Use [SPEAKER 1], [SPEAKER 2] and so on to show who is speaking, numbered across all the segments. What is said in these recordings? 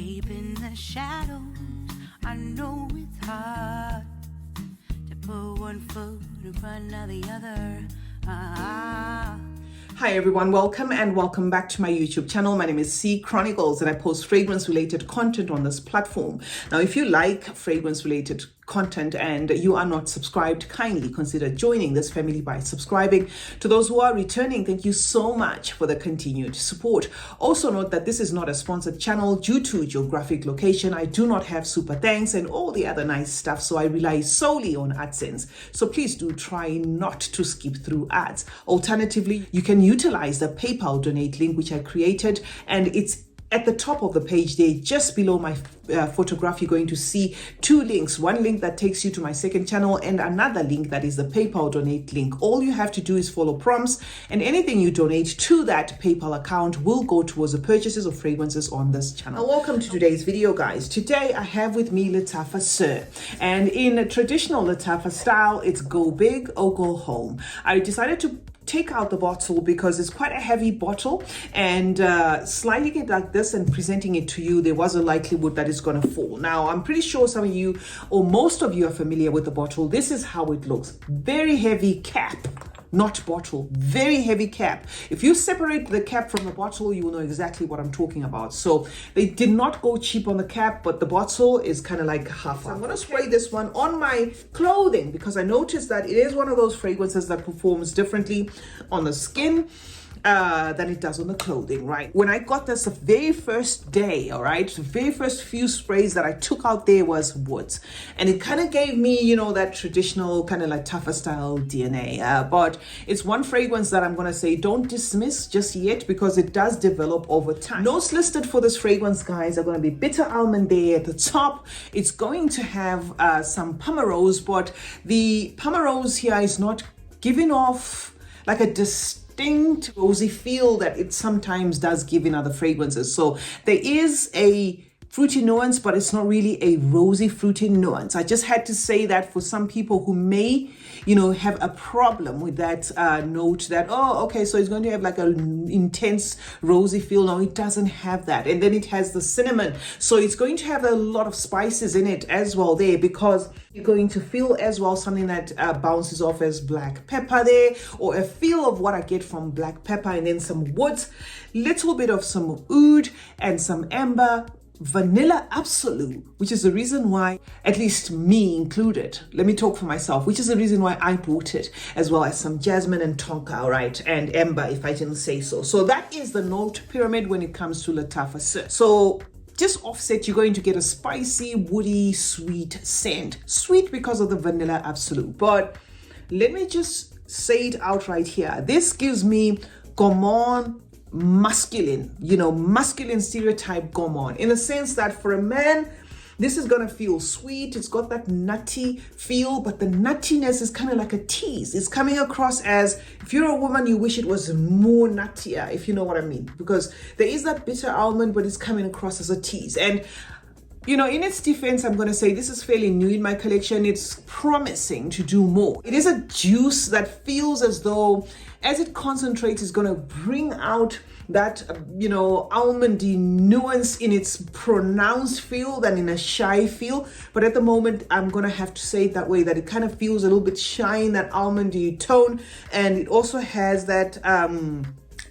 [SPEAKER 1] escaping the shadows. I know it's hard to put one foot in front of the other.
[SPEAKER 2] Hi everyone, welcome back to my YouTube channel. My name is CeeChronicles and I post fragrance related content on this platform. Now, if you like fragrance related content and you are not subscribed, kindly consider joining this family by subscribing. To those who are returning, thank you so much for the continued support. Also note that this is not a sponsored channel due to geographic location. I do not have super thanks and all the other nice stuff, so I rely solely on AdSense. So please do try not to skip through ads. Alternatively, you can utilize the PayPal donate link which I created, and it's at the top of the page there, just below my photograph. You're going to see two links, one link that takes you to my second channel and another link that is the PayPal donate link. All you have to do is follow prompts, and anything you donate to that PayPal account will go towards the purchases of fragrances on this channel. Welcome to today's video, guys. Today I have with me Lattafa Ser, and in a traditional Lattafa style, it's go big or go home. I decided to take out the bottle because it's quite a heavy bottle, and sliding it like this and presenting it to you, there was a likelihood that it's going to fall. Now, I'm pretty sure some of you or most of you are familiar with the bottle. This is how it looks. Very heavy cap. Not bottle, very heavy cap. If you separate the cap from the bottle, you will know exactly what I'm talking about. So they did not go cheap on the cap, but the bottle is kind of like half. I'm going to spray this one on my clothing because I noticed that it is one of those fragrances that performs differently on the skin than it does on the clothing, right? When I got this the very first day, all right, the very first few sprays that I took out there was woods, and it kind of gave me, you know, that traditional kind of like Lattafa style DNA, but it's one fragrance that I'm going to say don't dismiss just yet because it does develop over time. Notes listed for this fragrance, guys, are going to be bitter almond there at the top. It's going to have some pomerose, but the pomerose here is not giving off like a distinct rosy feel that it sometimes does give in other fragrances. So there is a fruity nuance, but it's not really a rosy fruity nuance. I just had to say that for some people who may, you know, have a problem with that note that, oh, okay, so it's going to have like an intense rosy feel. No, it doesn't have that. And then it has the cinnamon. So it's going to have a lot of spices in it as well there, because you're going to feel as well something that bounces off as black pepper there, or a feel of what I get from black pepper, and then some woods, little bit of some oud and some amber, vanilla absolute, which is the reason why, at least me included, let me talk for myself, which is the reason why I bought it, as well as some jasmine and tonka, right, and amber, if I didn't say so. So that is the note pyramid when it comes to Lattafa Ser. So just offset, you're going to get a spicy, woody, sweet scent. Sweet because of the vanilla absolute, but let me just say it outright here. This gives me gourmand masculine, you know, masculine stereotype gourmand, in the sense that for a man, this is gonna feel sweet. It's got that nutty feel, but the nuttiness is kind of like a tease. It's coming across as, if you're a woman, you wish it was more nuttier, if you know what I mean, because there is that bitter almond, but it's coming across as a tease. And you know, in its defense, I'm going to say this is fairly new in my collection. It's promising to do more. It is a juice that feels as though as it concentrates, it's going to bring out that, you know, almondy nuance in its pronounced feel than in a shy feel. But at the moment, I'm going to have to say it that way, that it kind of feels a little bit shy in that almondy tone. And it also has that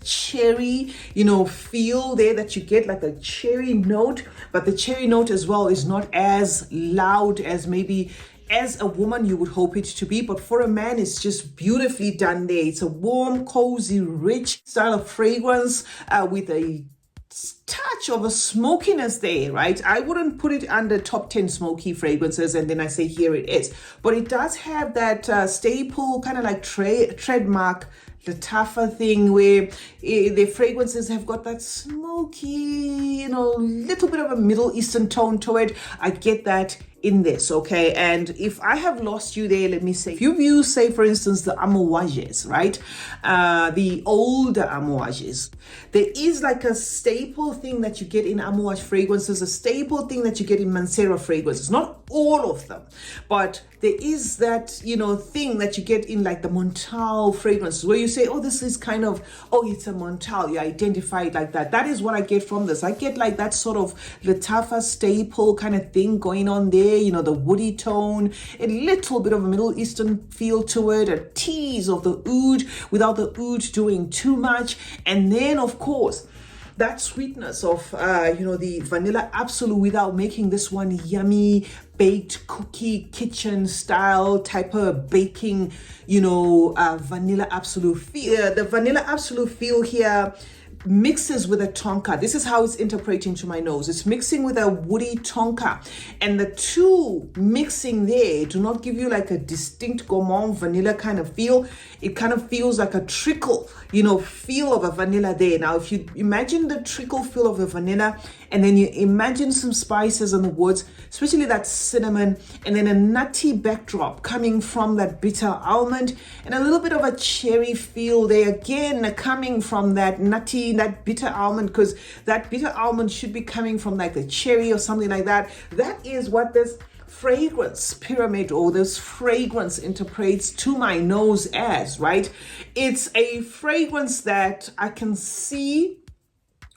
[SPEAKER 2] cherry, you know, feel there that you get, like a cherry note, but the cherry note as well is not as loud as maybe as a woman you would hope it to be, but for a man it's just beautifully done there. It's a warm, cozy, rich style of fragrance with a touch of a smokiness there, right? I wouldn't put it under top 10 smoky fragrances and then I say here it is, but it does have that staple kind of like trademark Lattafa thing where the fragrances have got that smoky, you know, little bit of a Middle Eastern tone to it. I get that in this, okay? And if I have lost you there, let me say, if you've used, say, for instance, the amouages, right? The older amouages, there is like a staple thing that you get in amouage fragrances, a staple thing that you get in Mancera fragrances. Not all of them, but there is that, you know, thing that you get in like the Montal fragrances where you say, oh, this is kind of, oh, it's a Montal. You identify it like that. That is what I get from this. I get like that sort of Lattafa staple kind of thing going on there, you know, the woody tone, a little bit of a Middle Eastern feel to it, a tease of the oud without the oud doing too much. And then, of course, that sweetness of, you know, the Vanilla Absolute without making this one yummy, baked cookie, kitchen style type of baking, you know, Vanilla Absolute feel. The Vanilla Absolute feel here mixes with a tonka. This is how it's interpreting to my nose. It's mixing with a woody tonka, and the two mixing there do not give you like a distinct gourmand vanilla kind of feel. It kind of feels like a trickle, you know, feel of a vanilla there. Now, if you imagine the trickle feel of a vanilla, and then you imagine some spices in the woods, especially that cinnamon, and then a nutty backdrop coming from that bitter almond, and a little bit of a cherry feel there again coming from that nutty, that bitter almond, because that bitter almond should be coming from like the cherry or something like that. That is what this fragrance pyramid or this fragrance interprets to my nose as, right? It's a fragrance that I can see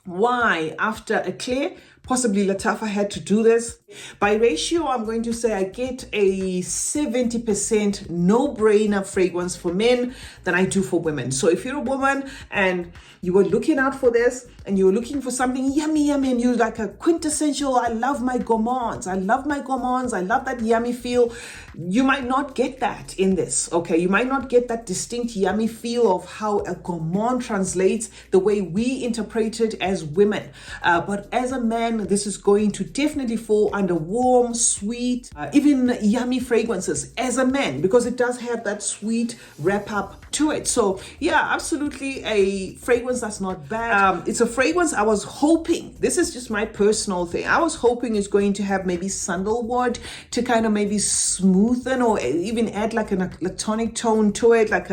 [SPEAKER 2] why after Eclair, possibly Lattafa had to do this. By ratio, I'm going to say I get a 70% no-brainer fragrance for men than I do for women. So if you're a woman and you were looking out for this and you were looking for something yummy, and you're like a quintessential, I love my gourmands, I love that yummy feel, you might not get that in this, okay? You might not get that distinct yummy feel of how a gourmand translates the way we interpret it as women. But as a man, this is going to definitely fall under warm, sweet, even yummy fragrances as a man, because it does have that sweet wrap up to it. So yeah, absolutely a fragrance that's not bad. It's a fragrance I was hoping, this is just my personal thing, I was hoping it's going to have maybe sandalwood to kind of maybe smoothen or even add like a lactonic tone to it, like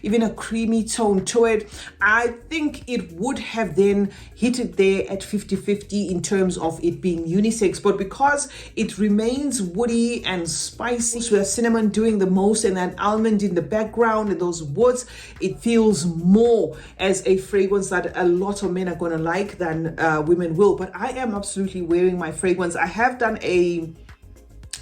[SPEAKER 2] even a creamy tone to it. I think it would have then hit it there at 50-50 in terms of it being unisex, but because it remains woody and spicy with cinnamon doing the most and that almond in the background and those woods, it feels more as a fragrance that a lot of men are going to like than women will. But I am absolutely wearing my fragrance. I have done a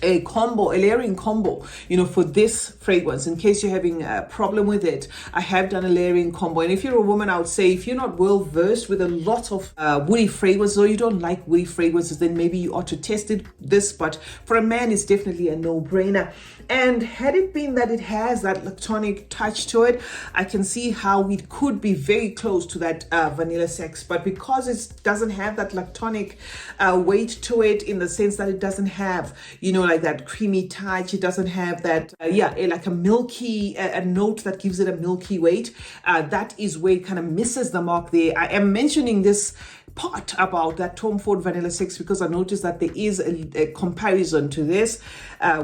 [SPEAKER 2] layering combo, you know, for this fragrance. In case you're having a problem with it, I have done a layering combo. And if you're a woman, I would say if you're not well versed with a lot of woody fragrances, or you don't like woody fragrances, then maybe you ought to test this. But for a man, it's definitely a no-brainer. And had it been that it has that lactonic touch to it, I can see how it could be very close to that vanilla sex. But because it doesn't have that lactonic weight to it, in the sense that it doesn't have, you know, like that creamy touch, it doesn't have that, like a milky, a note that gives it a milky weight. That is where it kind of misses the mark there. I am mentioning this part about that Tom Ford Vanilla 6 because I noticed that there is a comparison to this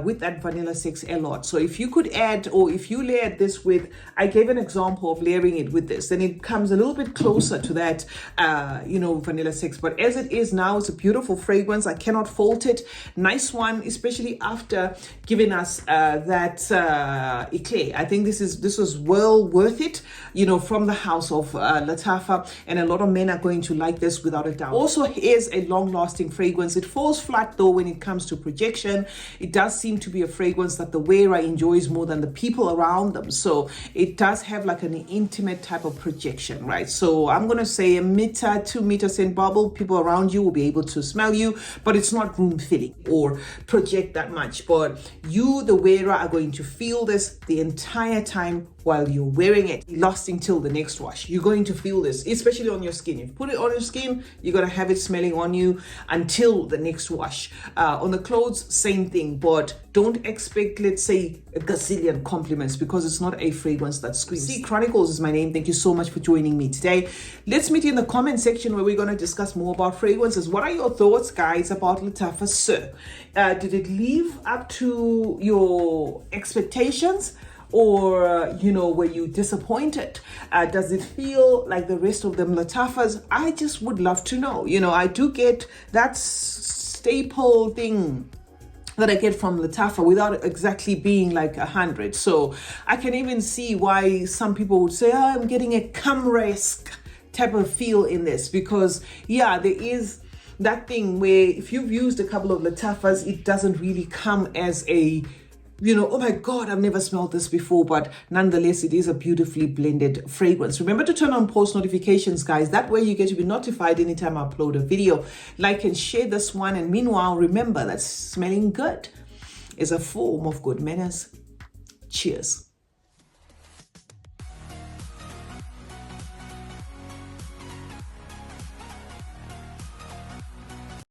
[SPEAKER 2] with that Vanilla 6 a lot. So if you could add, or if you layered this with, I gave an example of layering it with this, then it comes a little bit closer to that, Vanilla 6. But as it is now, it's a beautiful fragrance. I cannot fault it. Nice one, especially after giving us that Eclair. I think this was well worth it, you know, from the house of Lattafa, and a lot of men are going to like this without a doubt. Also, is a long-lasting fragrance. It falls flat though when it comes to projection. It does seem to be a fragrance that the wearer enjoys more than the people around them. So it does have like an intimate type of projection, right? So I'm gonna say 1 meter, 2 meter scent bubble. People around you will be able to smell you, but it's not room filling or project that much. But you, the wearer, are going to feel this the entire time while you're wearing it, lasting till the next wash. You're going to feel this, especially on your skin. If you put it on your skin, you, you're going to have it smelling on you until the next wash. On the clothes, same thing, but don't expect, let's say, a gazillion compliments, because it's not a fragrance that screams. CeeChronicles is my name. Thank you so much for joining me today. Let's meet in the comment section where we're going to discuss more about fragrances. What are your thoughts, guys, about Lattafa Ser? Did it live up to your expectations? Or, were you disappointed? Does it feel like the rest of them Lattafas? I just would love to know. I do get that staple thing that I get from Lattafa without exactly being like 100. So I can even see why some people would say, I'm getting a Camera-esque type of feel in this, because there is that thing where if you've used a couple of Lattafas, it doesn't really come as a oh my God, I've never smelled this before, but nonetheless, it is a beautifully blended fragrance. Remember to turn on post notifications, guys. That way you get to be notified anytime I upload a video. Like and share this one. And meanwhile, remember that smelling good is a form of good manners. Cheers.